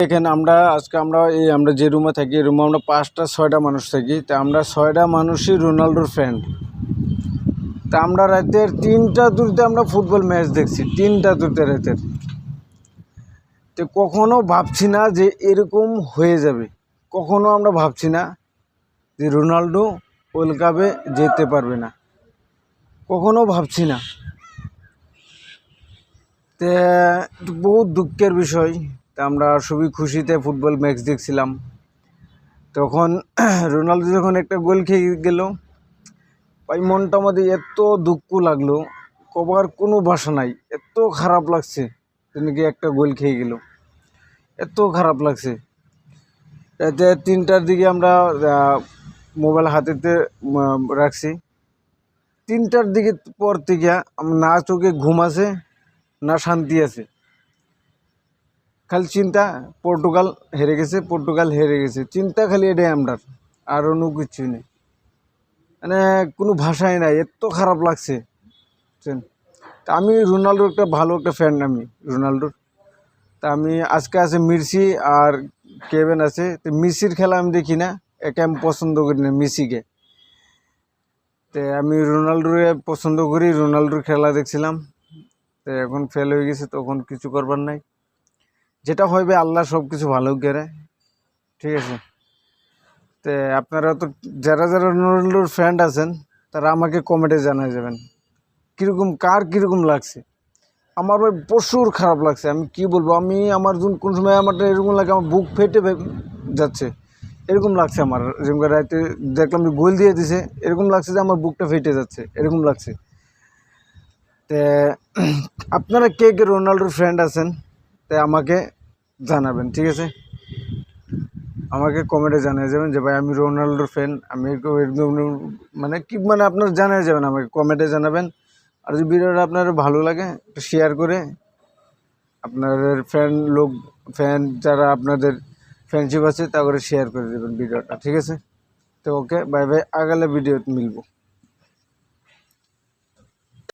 দেখেন আজকে আমরা যে রুমে থাকি, এই রুমে আমরা 5টা-6টা মানুষ থাকি। তা আমরা 6টা মানুষই রোনাল্ডোর ফ্যান। তা আমরা রাতের 3টা দুইতে আমরা ফুটবল ম্যাচ দেখছি, 3টা দুইতে রাতের। তো কখনো ভাবছি না যে এরকম হয়ে যাবে, কখনো আমরা ভাবছি না যে রোনাল্ডো ওয়ার্ল্ড কাপে যেতে পারবে না, কখনো ভাবছি না। তো বহুত দুঃখের বিষয়। তা আমরা খুবই খুশিতে ফুটবল ম্যাচ দেখছিলাম। তখন রোনাল্ডো যখন একটা গোল খেয়ে গেল, ভাই মনটা আমাদের এত দুঃখ লাগলো, কবার কোনো ভাষা নাই। এত খারাপ লাগছে তিনি কি একটা গোল খেয়ে গেল, এত খারাপ লাগছে। এতে 3টার দিকে আমরা মোবাইল হাতেতে রাখছি। 3টার দিকে পর থেকে না চোখে ঘুম আছে না শান্তি আছে, খালি চিন্তা পর্তুগাল হেরে গেছে, পর্তুগাল হেরে গেছে, চিন্তা খালি এটাই আমরা, আর অন্য কিছু নেই। মানে কোনো ভাষাই নাই, এত খারাপ লাগছে। তা আমি রোনাল্ডোর একটা ভালো একটা ফ্যান, আমি রোনাল্ডোর। তা আমি আজকে আছে মেসি আর কেভিন আছে। তো মেসির খেলা আমি দেখি না, একে আমি পছন্দ করি না মেসিকে। তো আমি রোনাল্ডোরে পছন্দ করি, রোনাল্ডোর খেলা দেখছিলাম। তো এখন ফেল হয়ে গেছে, তখন কিছু করবার নাই। যেটা হইবে আল্লাহ সব কিছু ভালো করে, ঠিক আছে। তো আপনারা তো যারা যারা রোনাল্ডোর ফ্যান আছেন তারা আমাকে কমেন্টে জানাই যাবেন কার কীরকম লাগছে। আমার ভাই প্রচুর খারাপ লাগছে, আমি কি বলবো। আমার কোন সময় আমার এরকম লাগে, আমার বুক ফেটে যাচ্ছে, এরকম লাগছে আমার। যেরকম রাতে দেখলাম যে গোল দিয়ে দিছে, এরকম লাগছে যে আমার বুকটা ফেটে যাচ্ছে, এরকম লাগছে। তো আপনারা কে কে রোনাল্ডোর ফ্রেন্ড আছেন তাই আমাকে জানাবেন, ঠিক আছে। আমাকে কমেন্টে জানিয়ে যাবেন যে ভাই আমি রোনাল্ডোর ফ্যান, আমি মানে আপনারা জানিয়ে যাবেন, আমাকে কমেন্টে জানাবেন। আর যদি ভিডিওটা আপনার ভালো লাগে একটু শেয়ার করে আপনাদের ফ্যান যারা আপনাদের ফ্রেন্ডশিপ আছে তা করে শেয়ার করে দেবেন ভিডিওটা, ঠিক আছে। তো ওকে, বাই বাই, আগালে ভিডিও মিলবো।